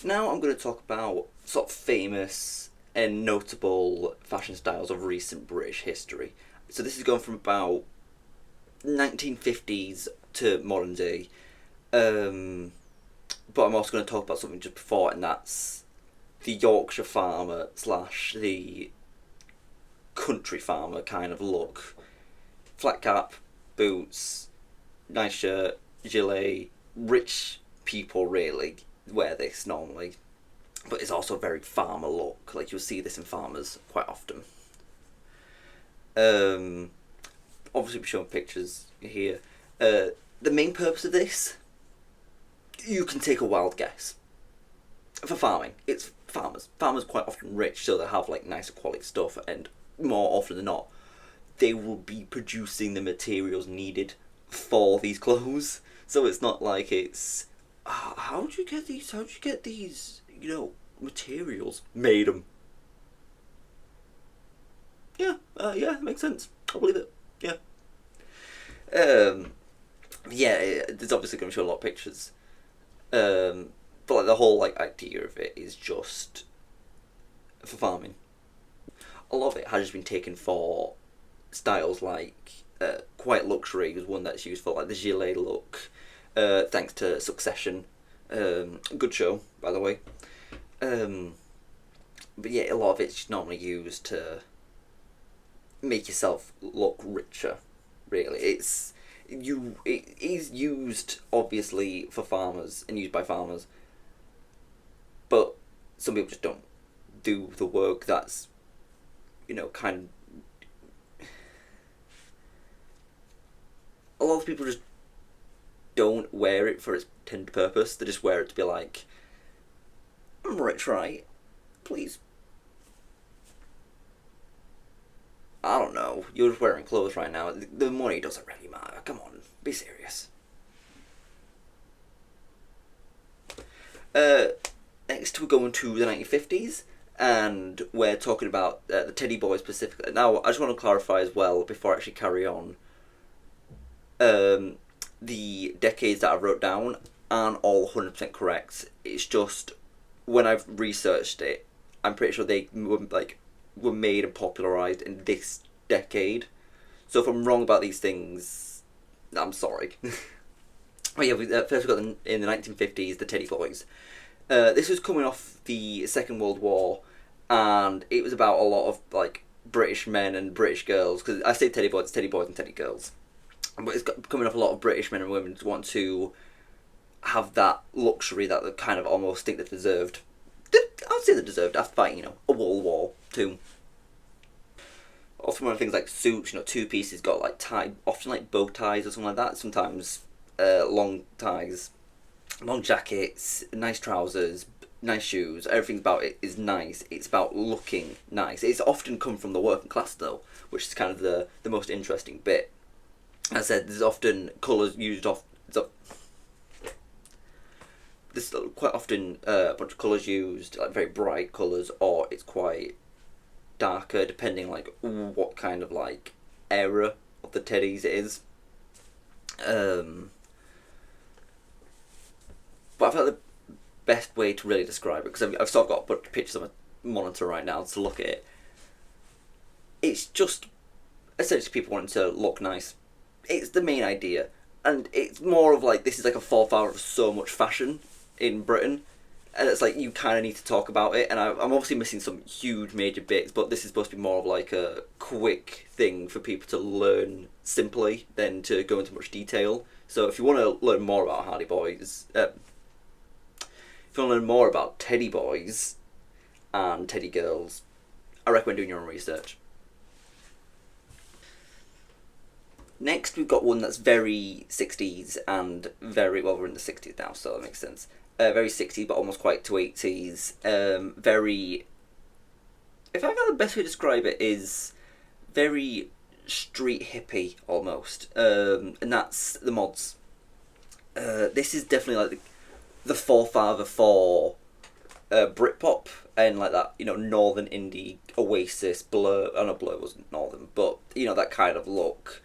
Now I'm going to talk about sort of famous and notable fashion styles of recent British history. So this is going from about 1950s to modern day. Um, but I'm also going to talk about something just before, and that's the Yorkshire farmer slash the country farmer kind of look. Flat cap, boots, nice shirt, gilet. Rich people really wear this normally, but it's also a very farmer look. Like you'll see this in farmers quite often. Um, Obviously, we're showing pictures here. The main purpose of this, you can take a wild guess. For farming, it's farmers. Farmers quite often rich, so they have like nicer quality stuff, and more often than not, they will be producing the materials needed for these clothes. So it's not like it's how would you get these? How would you get these? Materials made them. Yeah, yeah, makes sense. I believe it. Yeah. Um, yeah, there's obviously going to show a lot of pictures. But like the whole like idea of it is just for farming. A lot of it has just been taken for styles like Quiet Luxury is one that's used for like the gilet look, thanks to Succession. Good show, by the way. Um, but yeah, a lot of it's just normally used to make yourself look richer. Really, it is used obviously for farmers and used by farmers, but some people just don't do the work that's kind of, a lot of people just don't wear it for its intended purpose. They just wear it to be like, I'm rich, right? Please. I don't know. You're just wearing clothes right now. The money doesn't really matter. Come on, be serious. Uh, Next, we're going to the 1950s, and we're talking about the Teddy Boys specifically. Now, I just want to clarify as well before I actually carry on. Um, the decades that I wrote down aren't all 100% correct. It's just when I've researched it, I'm pretty sure they were made and popularized in this decade. So if I'm wrong about these things, I'm sorry. Oh yeah, first we got in the 1950s the Teddy Boys. This was coming off the Second World War, and it was about a lot of like British men and British girls. Because I say Teddy Boys and Teddy Girls, but it's coming off a lot of British men and women who want to have that luxury that they kind of almost think they deserved. I'd say they deserved after fighting, a World War Two. Often one of the things like suits, two pieces got like tie, often like bow ties or something like that. Sometimes long ties, long jackets, nice trousers, nice shoes. Everything about it is nice. It's about looking nice. It's often come from the working class though, which is kind of the most interesting bit. As I said, there's often colours used off. There's quite often a bunch of colours used, like very bright colours, or it's quite darker, depending like what kind of like era of the teddies it is. Um, but I felt the best way to really describe it, because I've sort of got a bunch of pictures on my monitor right now to look at it. It's just essentially people wanting to look nice. It's the main idea, and it's more of like this is like a forefather of so much fashion in Britain, and it's like you kind of need to talk about it. And I'm obviously missing some huge major bits, but this is supposed to be more of like a quick thing for people to learn simply than to go into much detail. So if you want to learn more about Hardy Boys, if you want to learn more about Teddy Boys and Teddy Girls, I recommend doing your own research. Next, we've got one that's very 60s and very, well, we're in the 60s now, so that makes sense. Very 60s, but almost quite to 80s. Very. If I found the best way to describe it is very street hippie almost. And that's the mods. This is definitely like the forefather for Britpop and like that, northern indie Oasis, Blur. I know Blur wasn't northern, but that kind of look.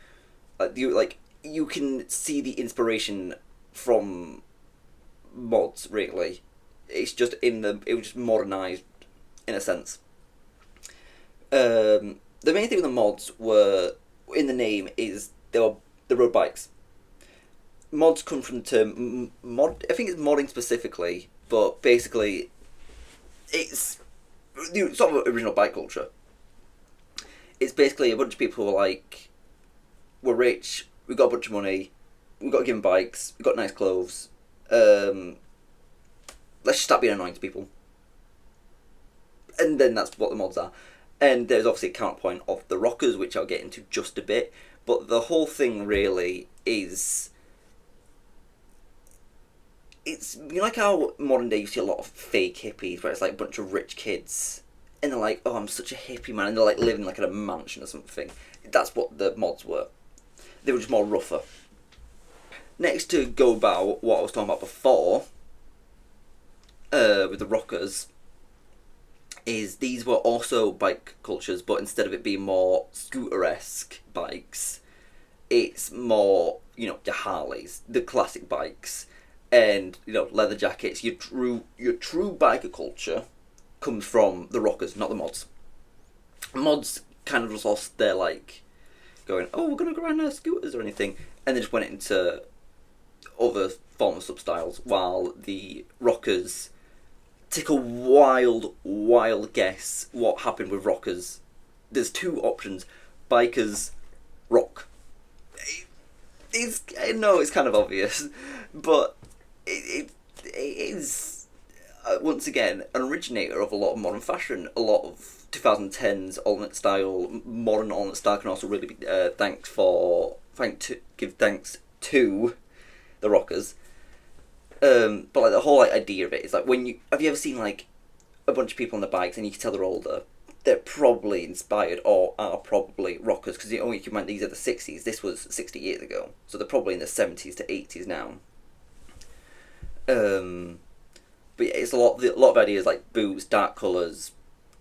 You can see the inspiration from mods really It's just it was just modernised in a sense. The main thing with the mods were in the name is the road bikes. Mods come from the term mod. I think it's modding specifically, but basically, it's the sort of original bike culture. It's basically a bunch of people who are like, we're rich, we've got a bunch of money, we've got given bikes, we've got nice clothes. Let's just start being annoying to people, and then that's what the mods are. And there's obviously a counterpoint of the rockers, which I'll get into just a bit. But the whole thing really is, it's like how modern day you see a lot of fake hippies, where it's like a bunch of rich kids, and they're like, "Oh, I'm such a hippie man," and they're like living like in a mansion or something. That's what the mods were. They were just more rougher. Next, to go about what I was talking about before, with the rockers, is these were also bike cultures, but instead of it being more scooter-esque bikes, it's more, your Harleys, the classic bikes, and, leather jackets. Your true biker culture comes from the rockers, not the mods. Mods kind of just lost their, going, oh, we're going to go ride our scooters or anything, and they just went into other forms of substyles, while the rockers take a wild guess what happened with rockers. There's two options: bikers, rock. I know it's kind of obvious, but it is once again an originator of a lot of modern fashion. A lot of 2010s alternate style, modern alternate style can also really be give thanks to the rockers. But the whole idea of it is have you ever seen a bunch of people on the bikes and you can tell they're older? They're probably inspired or are probably rockers, because you can mind these are the 60s. This was 60 years ago, so they're probably in the 70s to 80s now. But yeah, it's a lot of ideas like boots, dark colours,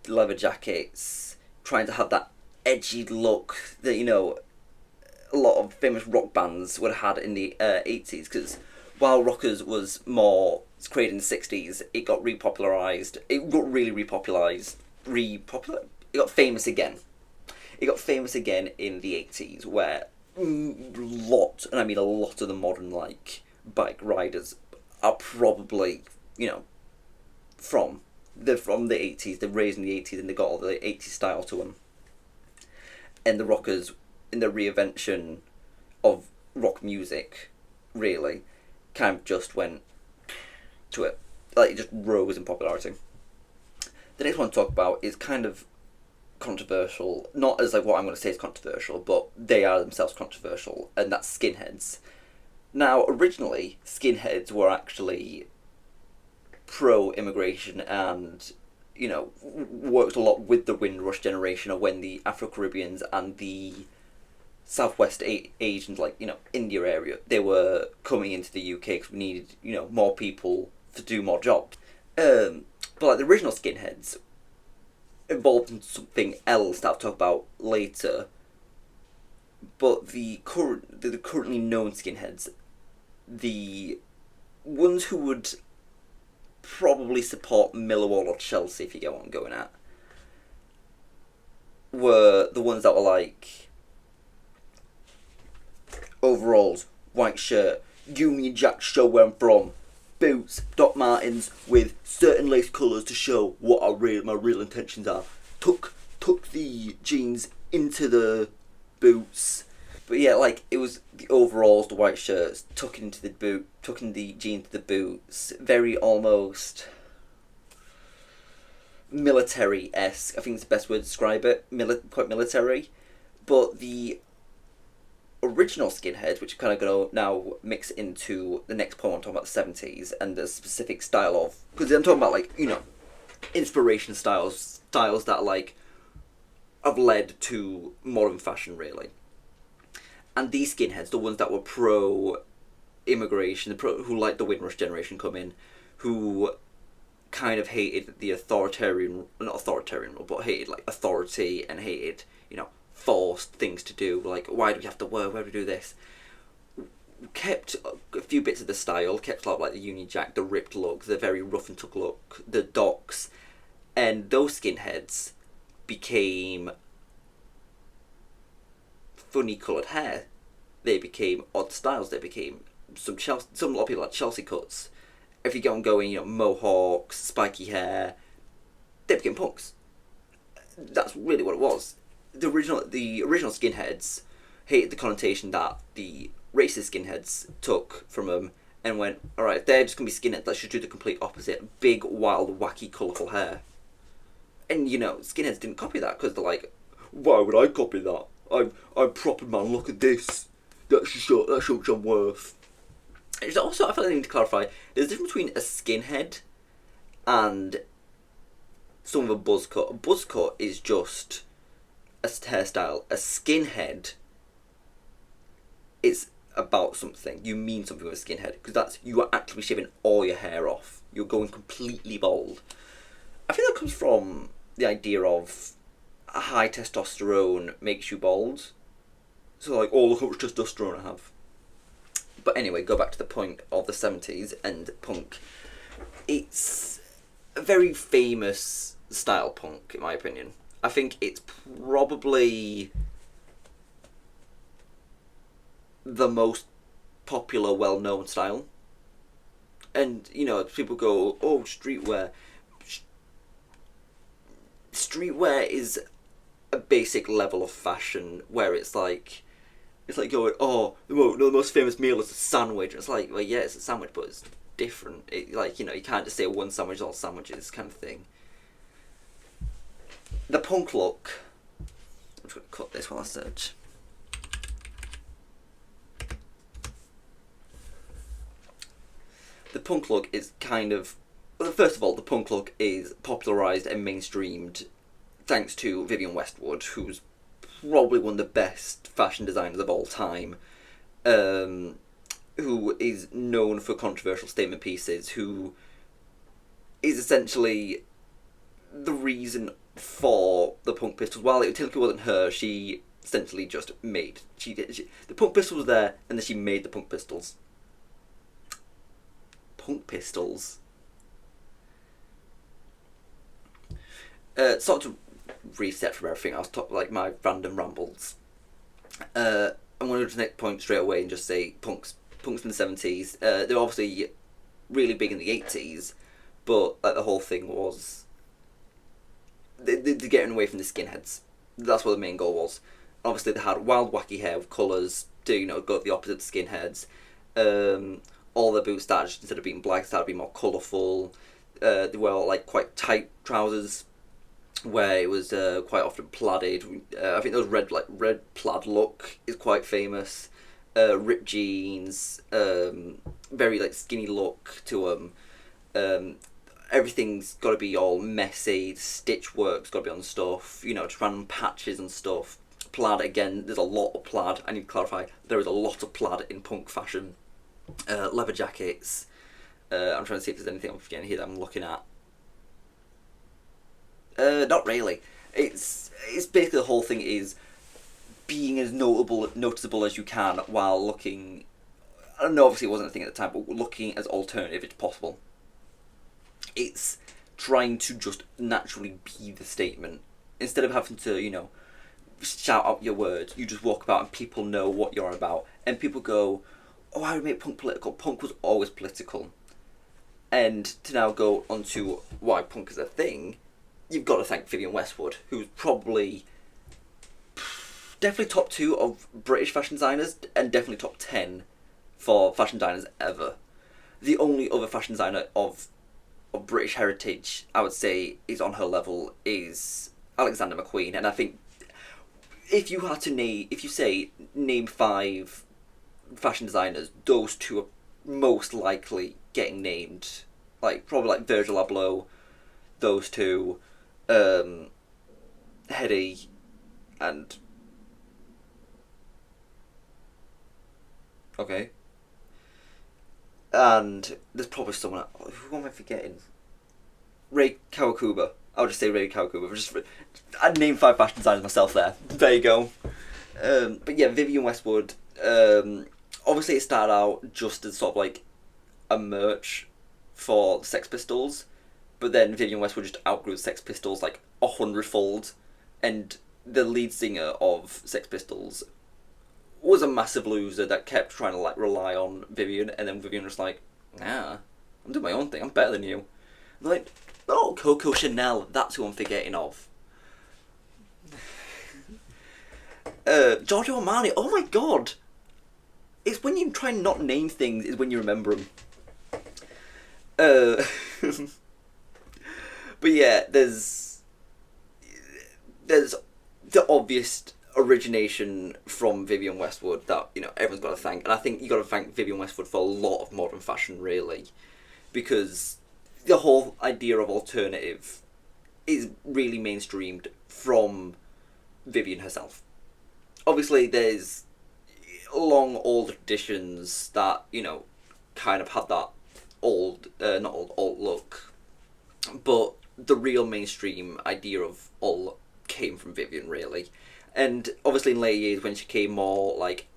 leather jackets, trying to have that edgy look that a lot of famous rock bands would have had in the 80s, because while rockers was more created in the 60s, it got repopularised. It got really repopularised. It got famous again. It got famous again in the 80s, where and I mean a lot of the modern bike riders are probably from the 80s. They're raised in the 80s and they got all the 80s style to them. And the rockers, in the reinvention of rock music, really kind of just went to it. It just rose in popularity. The next one to talk about is kind of controversial. Not as what I'm going to say is controversial, but they are themselves controversial, and that's skinheads. Now, originally, skinheads were actually pro-immigration and, worked a lot with the Windrush generation, of when the Afro-Caribbeans and the Southwest Asians, India area, they were coming into the UK because we needed, more people to do more jobs. But the original skinheads involved in something else that I'll talk about later. But the currently known skinheads, the ones who would probably support Millwall or Chelsea, if you get what I'm going at, were the ones that were overalls, white shirt, Union Jack show where I'm from, boots, Doc Martens with certain lace colours to show what my real intentions are. Tuck the jeans into the boots. But yeah, it was the overalls, the white shirts, tucking the jeans to the boots. Very almost military-esque, I think it's the best word to describe it. Quite military. But the original skinheads, which are kind of going to now mix into the next point, I'm talking about the 70s and the specific style of, because I'm talking about inspiration styles that have led to modern fashion, really. And these skinheads, the ones that were pro immigration, who liked the Windrush generation come in, who kind of hated the not authoritarian rule, but hated authority and hated forced things to do, why do we have to work, why do we do this, kept a few bits of the style, kept a lot of like the Union Jack, the ripped look, the very rough and tuck look, the docks, and those skinheads became funny coloured hair. They became odd styles. They became some a lot of people had Chelsea cuts. If you go on going, mohawks, spiky hair, they became punks. That's really what it was. The original skinheads hated the connotation that the racist skinheads took from them and went, all right, if they're just gonna be skinheads, let's just do the complete opposite: big, wild, wacky, colourful hair. And skinheads didn't copy that because they're like, why would I copy that? I'm proper man. Look at this. That shows I'm worth. It's also, I feel like I need to clarify. There's a difference between a skinhead and some of a buzz cut. A buzz cut is just a hairstyle. A skinhead is about something. You mean something with a skinhead because you are actually shaving all your hair off. You're going completely bald. I think that comes from the idea of high testosterone makes you bald. So like, oh, look how much testosterone I have. But anyway, go back to the point of the 70s and punk. It's a very famous style, punk, in my opinion. I think it's probably the most popular, well-known style. And, people go, oh, streetwear. Streetwear is a basic level of fashion where it's like going, oh, the most famous meal is a sandwich. It's like, well, yeah, it's a sandwich, but it's different. You can't just say one sandwich is all sandwiches kind of thing. The punk look. I'm just going to cut this while I search. The punk look is kind of... Well, first of all, the punk look is popularised and mainstreamed thanks to Vivienne Westwood, who's probably one of the best fashion designers of all time, who is known for controversial statement pieces, who is essentially the reason for the Punk Pistols. While it technically wasn't her, she essentially just made... the Punk Pistols was there, and then she made the Punk Pistols. Punk Pistols. Sort of reset from everything. I was talking like my random rambles. I'm going to go to the next point straight away and just say punks in the 70s. They're obviously really big in the 80s, but like the whole thing was they're getting away from the skinheads. That's what the main goal was. Obviously, they had wild, wacky hair with colours to go the opposite of skinheads. All their boots started, instead of being black, started being more colourful. They wore like quite tight trousers, where it was quite often plaided. I think those red plaid look is quite famous. Ripped jeans, very like skinny look to them. Everything's got to be all messy. Stitch work's got to be on stuff. Just random patches and stuff. Plaid again. There's a lot of plaid. I need to clarify. There is a lot of plaid in punk fashion. Leather jackets. I'm trying to see if there's anything I'm forgetting here that I'm looking at. Not really. It's basically the whole thing is being as noticeable as you can while looking... I don't know, obviously it wasn't a thing at the time, but looking as alternative as possible. It's trying to just naturally be the statement. Instead of having to, shout out your words, you just walk about and people know what you're about. And people go, oh, I would make punk political. Punk was always political. And to now go on to why punk is a thing... You've got to thank Vivienne Westwood, who's probably definitely top 2 of British fashion designers and definitely top 10 for fashion designers ever. The only other fashion designer of British heritage, I would say, is on her level is Alexander McQueen. And I think if you say name 5 fashion designers, those 2 are most likely getting named. Like probably like Virgil Abloh, those 2. Hedy and okay, and there's probably someone. Who am I forgetting? Rei Kawakubo. I'll just say Rei Kawakubo. I'd name 5 fashion designers myself there. There you go. But yeah, Vivienne Westwood. obviously it started out just as sort of like a merch for the Sex Pistols, but then Vivienne Westwood just outgrew the Sex Pistols like 100-fold, and the lead singer of Sex Pistols was a massive loser that kept trying to like rely on Vivienne, and then Vivienne was like, nah, I'm doing my own thing, I'm better than you. And like, oh, Coco Chanel, that's who I'm forgetting of. Giorgio Armani, oh my god! It's when you try and not name things is when you remember them. But yeah, there's the obvious origination from Vivienne Westwood that everyone's got to thank, and I think you got to thank Vivienne Westwood for a lot of modern fashion, really, because the whole idea of alternative is really mainstreamed from Vivienne herself. Obviously, there's long old traditions that kind of had that not old look, but the real mainstream idea of alt came from Vivienne, really. And obviously in later years when she came more like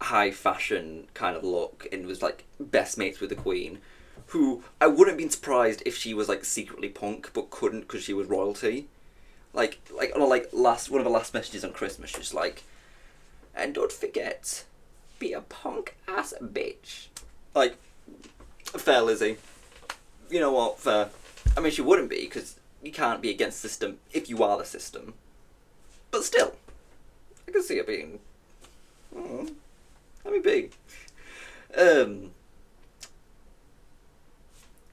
high fashion kind of look and was like best mates with the Queen, who I wouldn't have been surprised if she was like secretly punk but couldn't because she was royalty. Like on a, like last one of the last messages on Christmas, she's like, and don't forget, be a punk ass bitch. Like, fair Lizzie. You know what? Fair. I mean, she wouldn't be because you can't be against the system if you are the system. But still, I can see it being. Let me be. I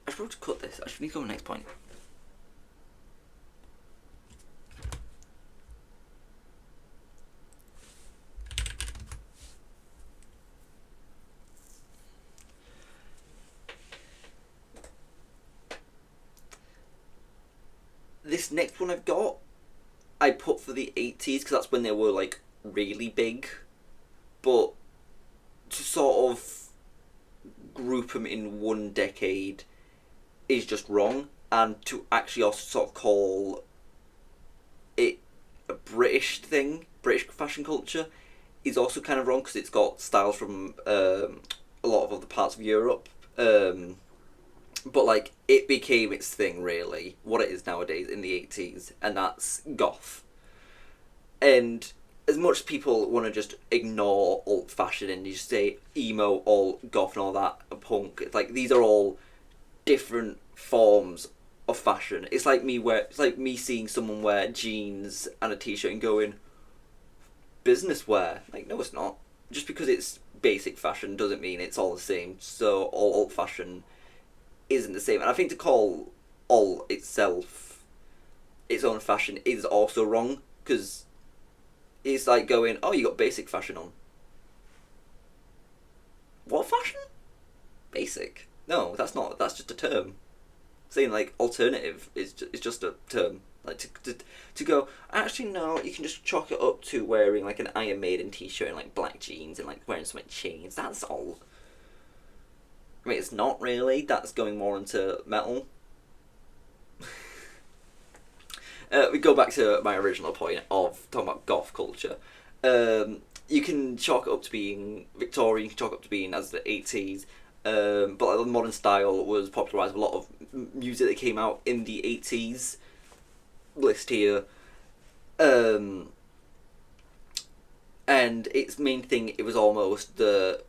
should probably cut this. I should need to go to the next point. This next one I've got, I put for the 80s because that's when they were like really big, but to sort of group them in one decade is just wrong, and to actually also sort of call it a British thing, British fashion culture, is also kind of wrong because it's got styles from a lot of other parts of Europe. But like it became its thing, really, what it is nowadays in the 80s, and that's goth. And as much as people want to just ignore alt fashion and you just say emo, alt, goth, and all that, and punk, it's like these are all different forms of fashion. It's like me seeing someone wear jeans and a t-shirt and going, business wear. Like, no, it's not. Just because it's basic fashion doesn't mean it's all the same. So all alt fashion isn't the same, and I think to call alt itself its own fashion is also wrong, because it's like going, oh, you got basic fashion on. What fashion? Basic? No, that's not. That's just a term. Saying like alternative is just a term. Like to go, actually no, you can just chalk it up to wearing like an Iron Maiden t-shirt and like black jeans and like wearing some like chains. That's all. I mean, it's not really. That's going more into metal. We go back to my original point of talking about goth culture. You can chalk it up to being Victorian, you can chalk it up to being as the 80s, but like, the modern style was popularised with a lot of music that came out in the 80s. List here. And its main thing, it was almost the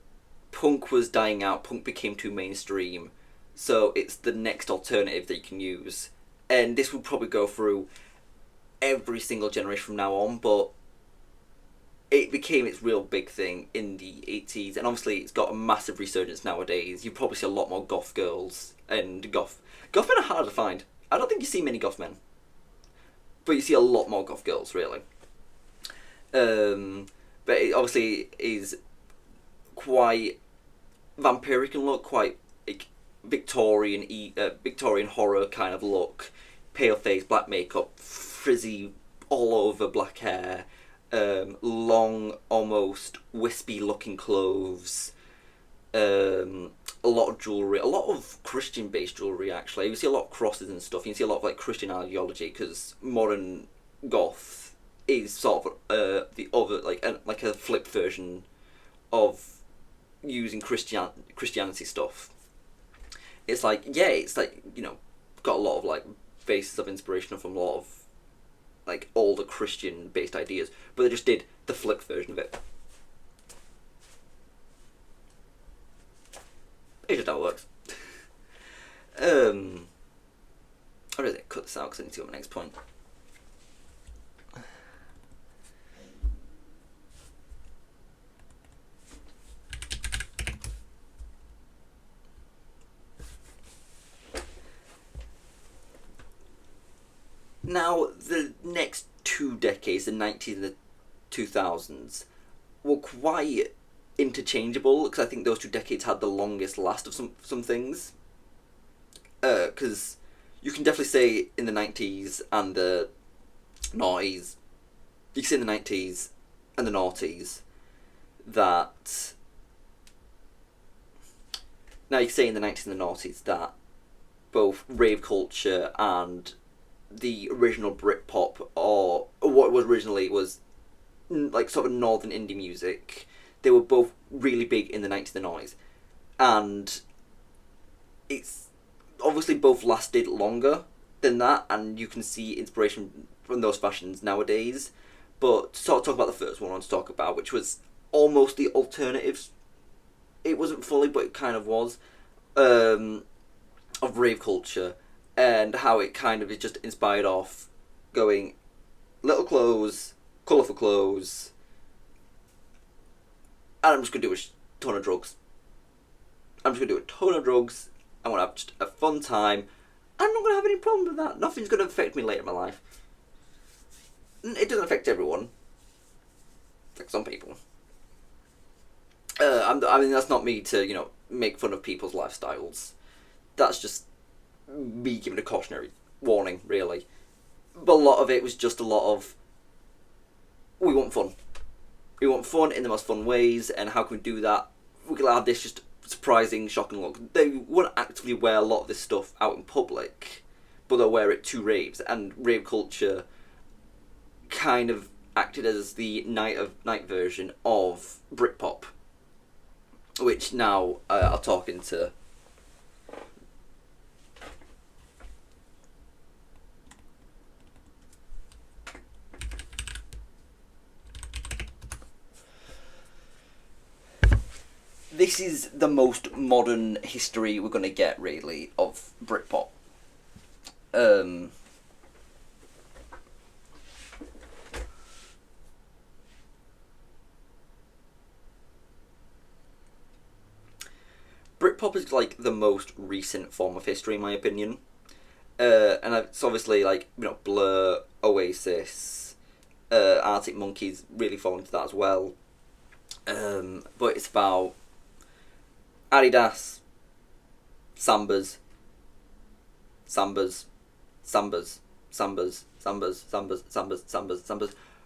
punk was dying out, punk became too mainstream, so it's the next alternative that you can use. And this will probably go through every single generation from now on, but it became its real big thing in the 80s, and obviously it's got a massive resurgence nowadays. You probably see a lot more goth girls, and goth men are hard to find. I don't think you see many goth men, but you see a lot more goth girls, really. But it obviously is quite vampiric in look, quite like Victorian horror kind of look, pale face, black makeup, frizzy all over black hair, long, almost wispy looking clothes, a lot of jewellery, a lot of Christian based jewellery actually. You see a lot of crosses and stuff, you see a lot of like Christian ideology, because modern goth is sort of the other, like a flip version of using Christianity stuff. It's like, yeah, it's like, got a lot of like basis of inspiration from a lot of like older Christian based ideas, but they just did the flipped version of it. It's just how it works. I'll just cut this out because I need to go to my next point. Now, the next 2 decades, the 90s and the 2000s, were quite interchangeable, because I think those 2 decades had the longest last of some things. Because you can definitely say in the 90s and the noughties, you can say in the 90s and the noughties that... Now you can say in the 90s and the noughties that both rave culture and the original Britpop, or what was originally was like sort of northern indie music, they were both really big in the 90s and the noughties. And it's obviously both lasted longer than that, and you can see inspiration from those fashions nowadays. But to sort of talk about the first one I want to talk about, which was almost the alternatives, it wasn't fully, but it kind of was, of rave culture, and how it kind of is just inspired off going little clothes, colourful clothes, and I'm just going to do a ton of drugs. I'm just going to do a ton of drugs. I want to have just a fun time. I'm not going to have any problem with that. Nothing's going to affect me later in my life. It doesn't affect everyone. It affects some people. I mean, that's not me to, make fun of people's lifestyles. That's just me giving a cautionary warning, really. But a lot of it was just a lot of, we want fun. We want fun in the most fun ways, and how can we do that? We can have this just surprising, shocking look. They wouldn't actively wear a lot of this stuff out in public, but they'll wear it to raves, and rave culture kind of acted as the night version of Britpop, which now I'll talk into. This is the most modern history we're going to get, really, of Britpop. Britpop is like the most recent form of history, in my opinion. And it's obviously like, Blur, Oasis, Arctic Monkeys really fall into that as well. But it's about Adidas, Sambas.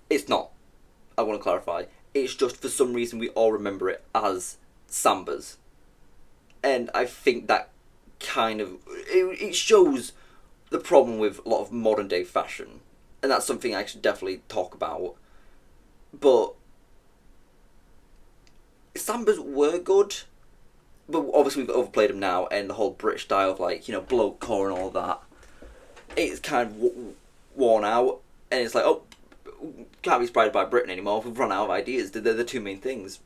It's not. I want to clarify. It's just for some reason we all remember it as Sambas. And I think that kind of... It shows the problem with a lot of modern day fashion. And that's something I should definitely talk about. But Sambas were good. But obviously we've overplayed them now, and the whole British style of bloke core and all that, it's kind of worn out, and it's like, oh, can't be inspired by Britain anymore, we've run out of ideas. They're the two main things.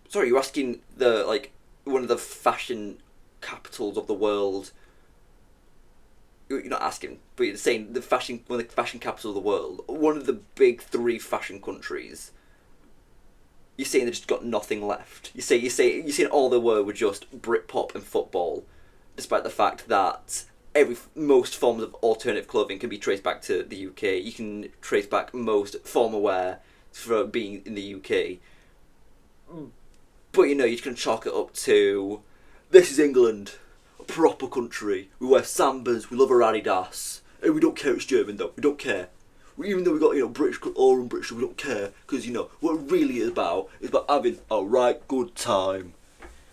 Sorry, you're asking one of the fashion capitals of the world. You're not asking, but you're saying one of the fashion capitals of the world, one of the big 3 fashion countries. You're saying they just got nothing left. You're saying all there were just Britpop and football, despite the fact that most forms of alternative clothing can be traced back to the UK. You can trace back most formal wear for being in the UK. But you're just going to chalk it up to, this is England, a proper country. We wear Sambas, we love our Adidas, and we don't care it's German though. We don't care. Even though we got British or un-British, we don't care, because what it really is about having a right good time.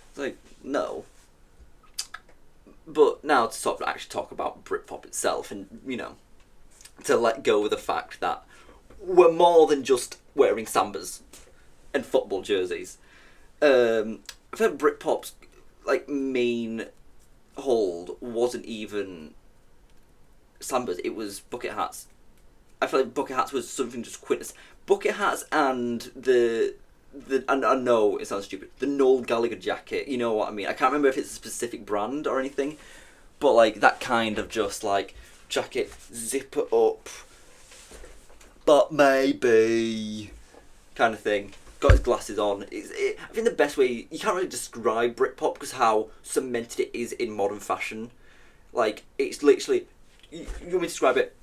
It's like, no. But now to sort of actually talk about Britpop itself, and to let go of the fact that we're more than just wearing Sambas and football jerseys. I feel like Britpop's like main hold wasn't even Sambas, it was bucket hats. I feel like bucket hats was something just quintess. Bucket hats and I know it sounds stupid. The Noel Gallagher jacket, you know what I mean. I can't remember if it's a specific brand or anything, but like that kind of just like jacket, zip it up, but maybe kind of thing. Got his glasses on. I think the best way you can't really describe Britpop because how cemented it is in modern fashion. Like it's literally, you want me to describe it?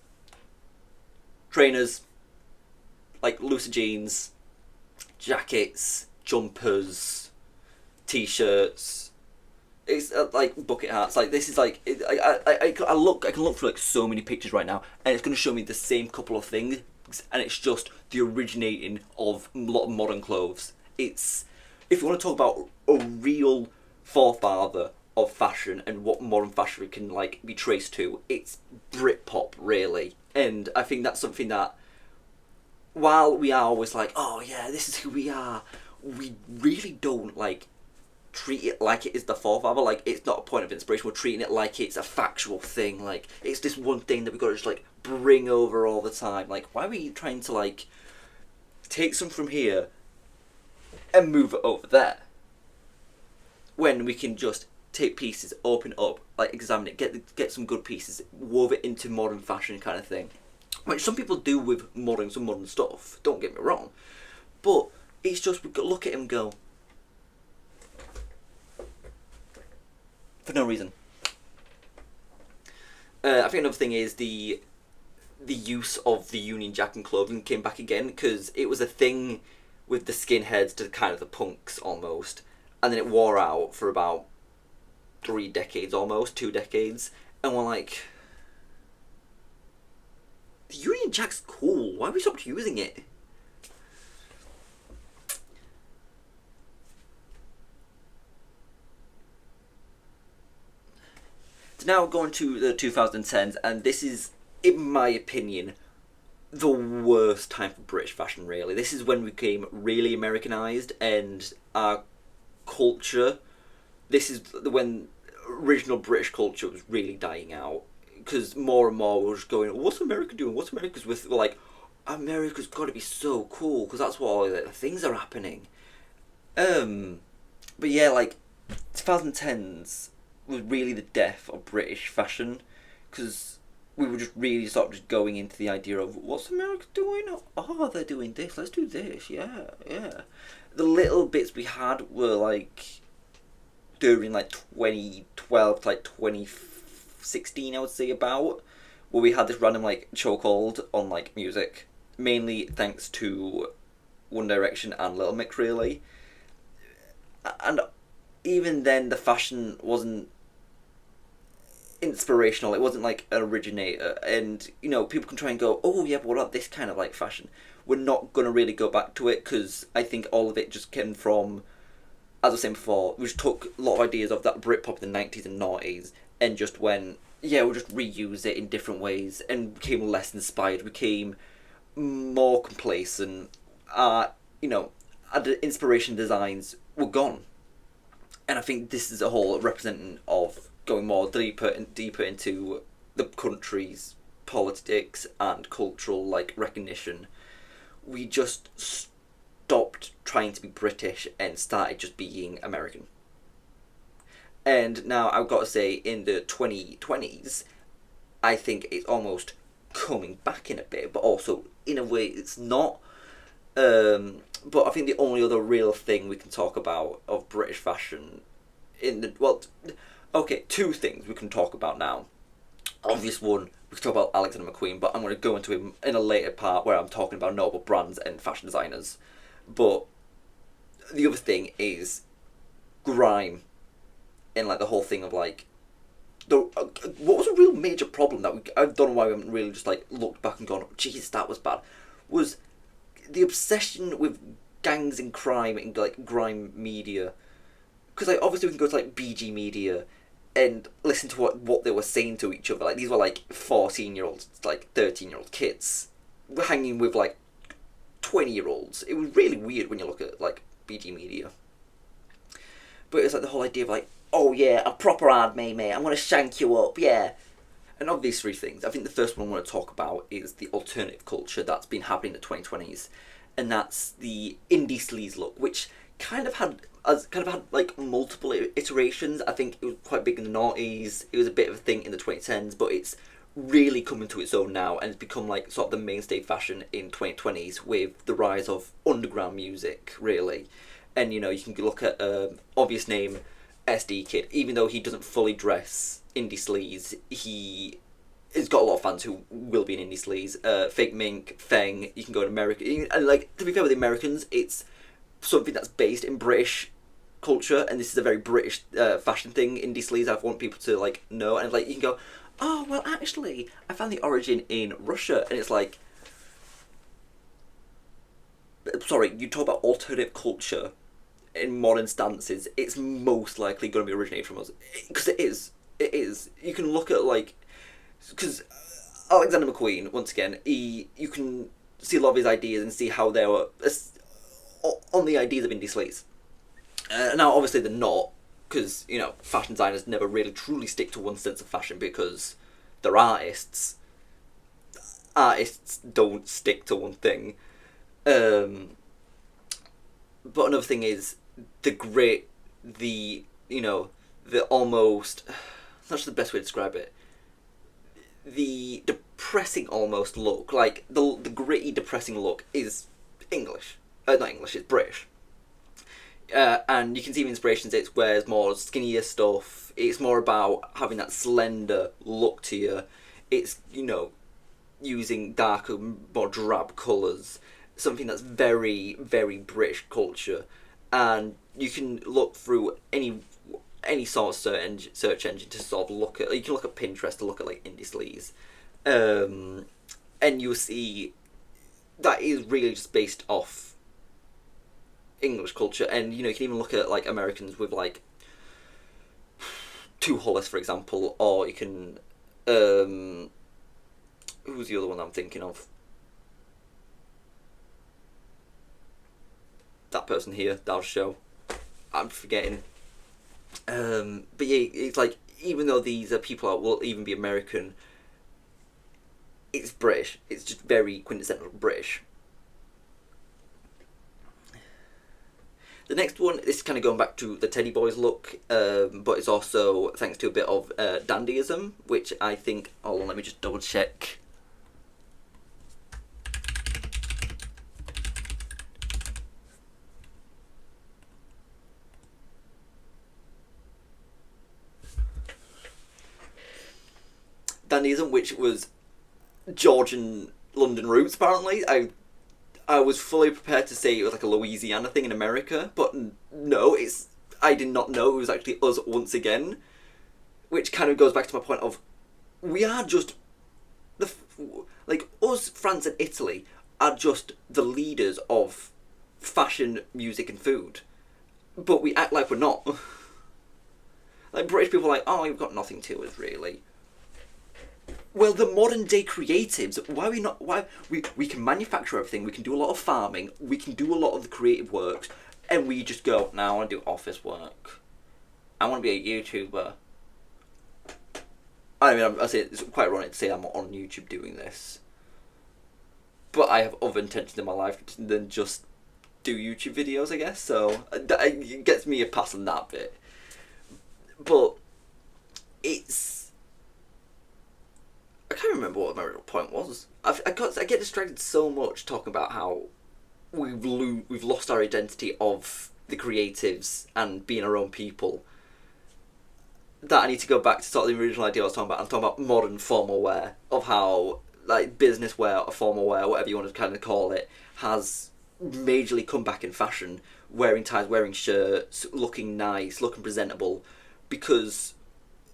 Trainers, like looser jeans, jackets, jumpers, t-shirts. It's like bucket hats. Like this is like I can look through like so many pictures right now, and it's going to show me the same couple of things, and it's just the originating of a lot of modern clothes. It's if you want to talk about a real forefather of fashion and what modern fashion can like be traced to, it's Britpop really, and I think that's something that while we are always like, oh yeah, this is who we are, we really don't like treat it like it is the forefather. Like it's not a point of inspiration. We're treating it like it's a factual thing. Like it's this one thing that we've got to just like bring over all the time. Like why are we trying to like take some from here and move it over there when we can just take pieces, open it up, like examine it, get some good pieces, wove it into modern fashion kind of thing. Which some people do with some modern stuff, don't get me wrong. But it's just, we've got to look at him and go, for no reason. I think another thing is the use of the Union Jack and clothing came back again, because it was a thing with the skinheads to kind of the punks almost. And then it wore out for about 3 decades almost, 2 decades. And we're like, the Union Jack's cool. Why have we stopped using it? So now going to the 2010s, and this is, in my opinion, the worst time for British fashion, really. This is when we became really Americanized, and our culture, this is when original British culture was really dying out. Because more and more we were just going, what's America doing? What's America? Because we're like, America's got to be so cool, because that's what all the things are happening. But yeah, like 2010s was really the death of British fashion, because we were just really sort of just going into the idea of what's America doing? Oh, they're doing this. Let's do this. Yeah, yeah. The little bits we had were like during like 2012 to like 2016, I would say, about where we had this random like chokehold on like music, mainly thanks to One Direction and Little Mix, really. And even then, the fashion wasn't inspirational. It wasn't like an originator, and you know, people can try and go, oh yeah, but what about this kind of like fashion? We're not gonna really go back to it, because I think all of it just came from, as I was saying before, we just took a lot of ideas of that Britpop in the 90s and 90s and just went, yeah, we'll just reuse it in different ways, and became less inspired, became more complacent. You know, the inspiration designs were gone. And I think this is a whole representing of going more deeper and deeper into the country's politics and cultural like recognition. We just stopped trying to be British and started just being American. And now I've got to say, in the 2020s, I think it's almost coming back in a bit, but also in a way it's not. But I think the only other real thing we can talk about of British fashion okay, 2 things we can talk about now. Obvious one, we can talk about Alexander McQueen, but I'm going to go into him in a later part where I'm talking about notable brands and fashion designers. But the other thing is grime, and like the whole thing of like what was a real major problem that I don't know why we haven't really just like looked back and gone, Jesus, that was bad, was the obsession with gangs and crime and like grime media. Because like obviously we can go to like BG Media and listen to what they were saying to each other. Like these were like 14-year-olds, like 13-year-old kids hanging with like 20-year-olds. It was really weird when you look at like BG Media. But it's like the whole idea of like, oh yeah, a proper hard mate. I'm gonna shank you up, yeah. And of these three things, I think the first one I want to talk about is the alternative culture that's been happening in the 2020s, and that's the indie sleaze look, which kind of had like multiple iterations. I think it was quite big in the noughties. It was a bit of a thing in the 2010s, but it's really coming to its own now, and it's become like sort of the mainstay fashion in 2020s with the rise of underground music, really. And you know, you can look at obvious name SD Kid, even though he doesn't fully dress indie sleaze, he has got a lot of fans who will be in indie sleaze. Fake Mink, Feng, you can go in America, and like to be fair with the Americans, it's something that's based in British culture, and this is a very British fashion thing. Indie sleaze, I want people to like know, and like you can go, oh well, actually, I found the origin in Russia, and it's like, sorry, you talk about alternative culture in modern stances, it's most likely going to be originated from us, because it is. It is. You can look at like, because Alexander McQueen, once again, you can see a lot of his ideas and see how they were on the ideas of indie sleaze. Now, obviously, they're not, because you know, fashion designers never really truly stick to one sense of fashion because they're artists. Artists don't stick to one thing. But another thing is the you know, the almost, that's the best way to describe it, the depressing almost look, like the gritty depressing look is English. Not English, it's British. And you can see the inspirations. It wears more skinnier stuff. It's more about having that slender look to you. It's, you know, using darker, more drab colours. Something that's very, very British culture. And you can look through any sort of search engine to sort of look at. You can look at Pinterest to look at like indie sleaze, and you'll see that is really just based off English culture. And you know, you can even look at like Americans with like Two Hollis, for example, or you can who's the other one I'm thinking of? That person here, that'll show. I'm forgetting. But yeah, it's like, even though these people will even be American, it's British. It's just very quintessential British. The next one, this is kind of going back to the Teddy Boys look, but it's also thanks to a bit of dandyism, which I think, hold on, let me just double check. Dandyism, which was Georgian London roots, apparently. I was fully prepared to say it was like a Louisiana thing in America, but no, I did not know it was actually us once again, which kind of goes back to my point of, we are just like us, France and Italy are just the leaders of fashion, music, and food, but we act like we're not. Like British people are like, oh, you've got nothing to us really. Well, the modern day creatives, why we can manufacture everything, we can do a lot of farming, we can do a lot of the creative works, and we just go, no, I want to do office work. I want to be a YouTuber. I mean, I say it's quite ironic to say I'm on YouTube doing this, but I have other intentions in my life than just do YouTube videos, I guess, so it gets me a pass on that bit. But I can't remember what my real point was. I get distracted so much talking about how we've lost our identity of the creatives and being our own people, that I need to go back to sort of the original idea I was talking about. I'm talking about modern formal wear, of how like business wear or formal wear, whatever you want to kind of call it, has majorly come back in fashion. Wearing ties, wearing shirts, looking nice, looking presentable, because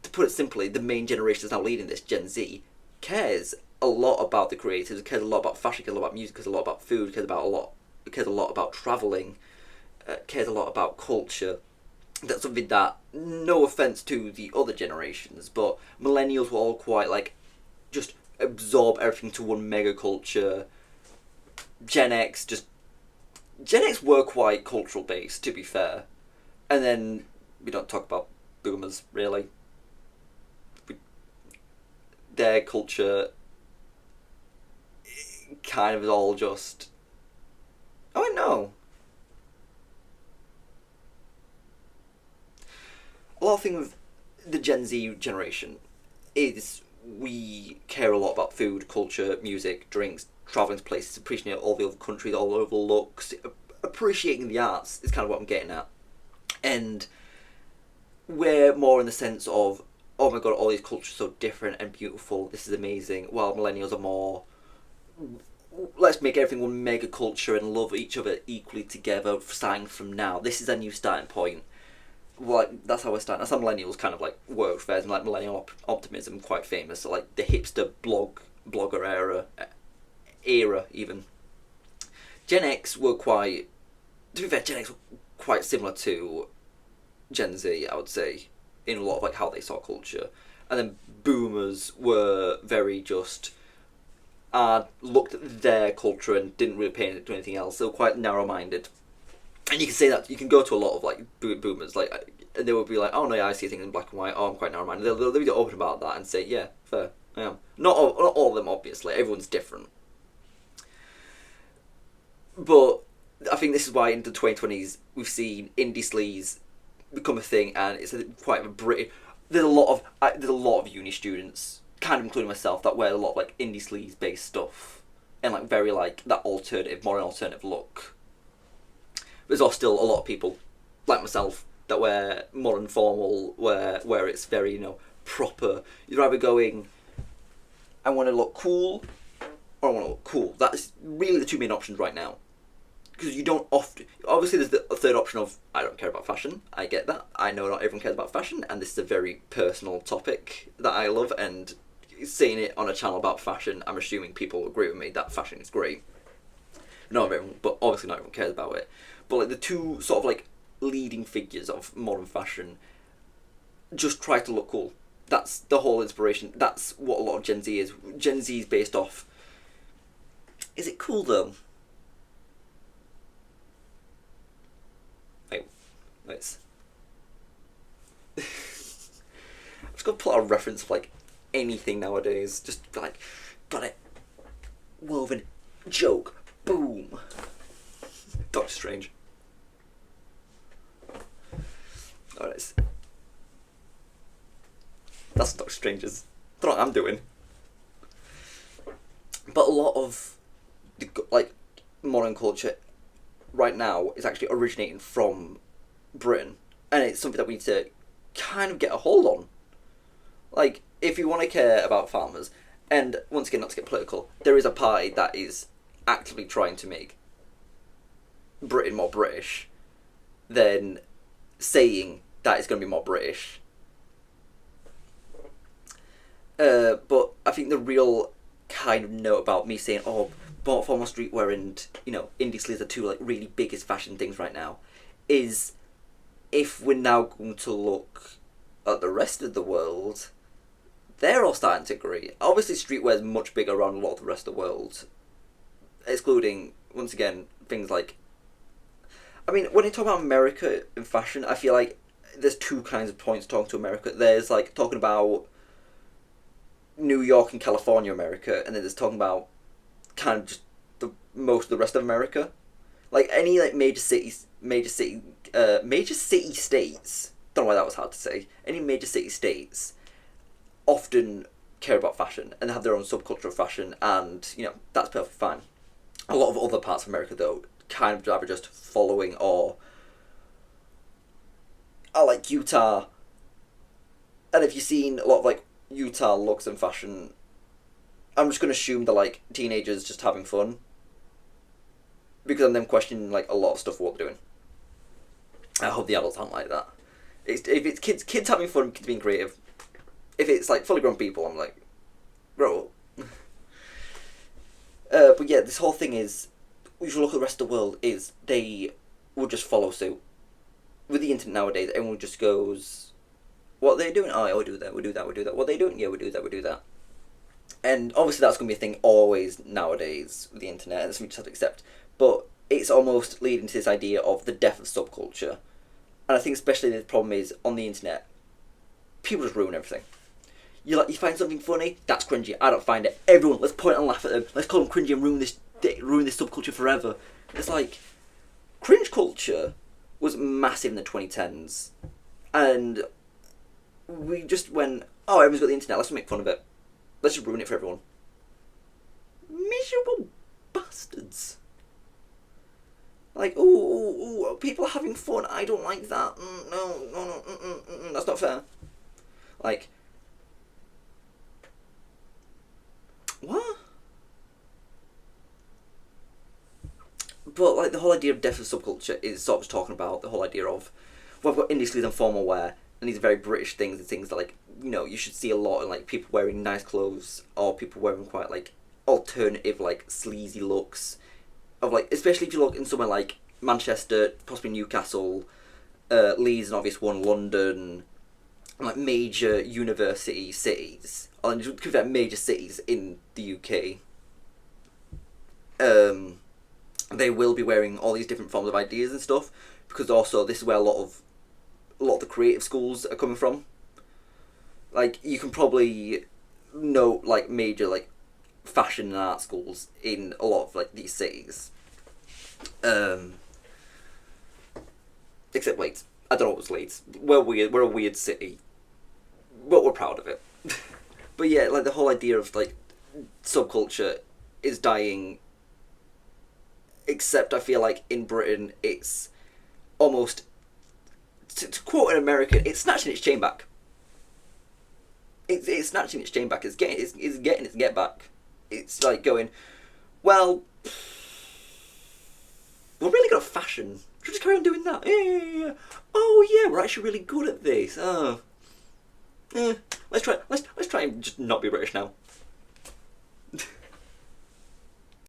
to put it simply, the main generation that's now leading this, Gen Z, cares a lot about the creatives, cares a lot about fashion, cares a lot about music, cares a lot about food, cares a lot about travelling, cares a lot about culture. That's something that, no offence to the other generations, but millennials were all quite like, just absorb everything to one mega culture. Gen X were quite cultural based, to be fair. And then We don't talk about boomers really. We, their culture kind of is all just. Oh no. A lot of things with the Gen Z generation is we care a lot about food, culture, music, drinks, traveling to places, appreciating all the other countries, all over the looks, appreciating the arts is kind of what I'm getting at. And we're more in the sense of, oh my god, all these cultures are so different and beautiful, this is amazing, while millennials are more, let's make everything one mega culture and love each other equally together, starting from now. This is a new starting point. Like that's how we're starting. That's how millennials kind of like work. There's like millennial optimism, quite famous. So like the hipster blogger era even. Gen X were quite. To be fair, Gen X were quite similar to Gen Z, I would say, in a lot of like how they saw culture, and then Boomers were very just. Looked at their culture and didn't really pay attention to anything else. They were quite narrow-minded. And you can say that, you can go to a lot of like boomers, like, and they will be like, oh no, yeah, I see things in black and white, oh, I'm quite narrow-minded. They'll be open about that and say, yeah, fair, I am. Not all of them, obviously, everyone's different. But I think this is why in the 2020s we've seen indie sleaze become a thing, and it's quite a British. There's a lot of uni students, kind of including myself, that wear a lot of like indie sleaze based stuff, and like very like that alternative, modern alternative look. There's also still a lot of people, like myself, that wear modern formal, where it's very, proper. You're either going, I want to look cool, or I want to look cool. That's really the two main options right now. Because you don't often... Obviously, there's the third option of, I don't care about fashion. I get that. I know not everyone cares about fashion, and this is a very personal topic that I love, and seeing it on a channel about fashion, I'm assuming people agree with me that fashion is great. Not everyone, but obviously not everyone cares about it. But like the two sort of like leading figures of modern fashion just try to look cool. That's the whole inspiration. That's what a lot of Gen Z is. Gen Z is based off... Is it cool though? Let's... I'm just gonna pull out a reference of like anything nowadays. Just like, got it. Woven. Joke. Boom. Doctor Strange. Alright. That's Doctor Strange's. That's what I'm doing. But a lot of the, like, modern culture right now is actually originating from Britain, and it's something that we need to kind of get a hold on. Like, if you want to care about farmers, and once again, not to get political, there is a party that is actively trying to make Britain more British, then saying that it's going to be more British. But I think the real kind of note about me saying, oh, formal streetwear and, indie sleaze are two like really biggest fashion things right now, is if we're now going to look at the rest of the world, they're all starting to agree. Obviously, streetwear is much bigger around a lot of the rest of the world, excluding, once again, things like... I mean, when you talk about America in fashion, I feel like there's two kinds of points talking to America. There's, like, talking about New York and California America, and then there's talking about kind of just most of the rest of America. Like, any, like, major city states, don't know why that was hard to say, any major city states often care about fashion and have their own subculture of fashion, and, that's perfectly fine. A lot of other parts of America, though, kind of either just following or like Utah. And if you've seen a lot of, like, Utah looks and fashion, I'm just going to assume they're, like, teenagers just having fun. Because I'm then questioning, like, a lot of stuff what they're doing. I hope the adults aren't like that. If it's kids having fun, kids being creative. If it's, like, fully grown people, I'm like, grow up. But yeah, this whole thing is, if you look at the rest of the world, is they will just follow suit. With the internet nowadays, everyone just goes, what are they doing? Oh, yeah, we'll do that, we'll do that, we'll do that. What are they doing? Yeah, we'll do that, we'll do that. And obviously that's going to be a thing always nowadays with the internet, and something you just have to accept. But it's almost leading to this idea of the death of subculture. And I think especially the problem is on the internet, people just ruin everything. You find something funny, that's cringy. I don't find it. Everyone, let's point and laugh at them. Let's call them cringy and ruin this subculture forever. It's like cringe culture was massive in the 2010s, and we just went, oh, everyone's got the internet. Let's make fun of it. Let's just ruin it for everyone. Miserable bastards. Like, ooh, people are having fun. I don't like that. No, that's not fair. Like, what? But like the whole idea of death of subculture is sort of talking about the whole idea of, well, I've got indie sleeves and formal wear, and these are very British things and things that, like, you should see a lot in like people wearing nice clothes or people wearing quite like alternative like sleazy looks of like, especially if you look in somewhere like Manchester, possibly Newcastle, Leeds, an obvious one, London, and like major university cities, or to be fair, major cities in the UK. They will be wearing all these different forms of ideas and stuff, because also this is where a lot of the creative schools are coming from. Like, you can probably know like major like fashion and art schools in a lot of like these cities. Except Leeds. I don't know what was Leeds. We're weird. We're a weird city, but we're proud of it. But yeah, like the whole idea of like subculture is dying. Except I feel like in Britain it's almost, to quote an American, it's snatching its chain back. It's snatching its chain back. It's getting its get back. It's like going, well, we're really good at fashion. Should we just carry on doing that? Yeah. Oh yeah, we're actually really good at this. Oh, let's try and just not be British now.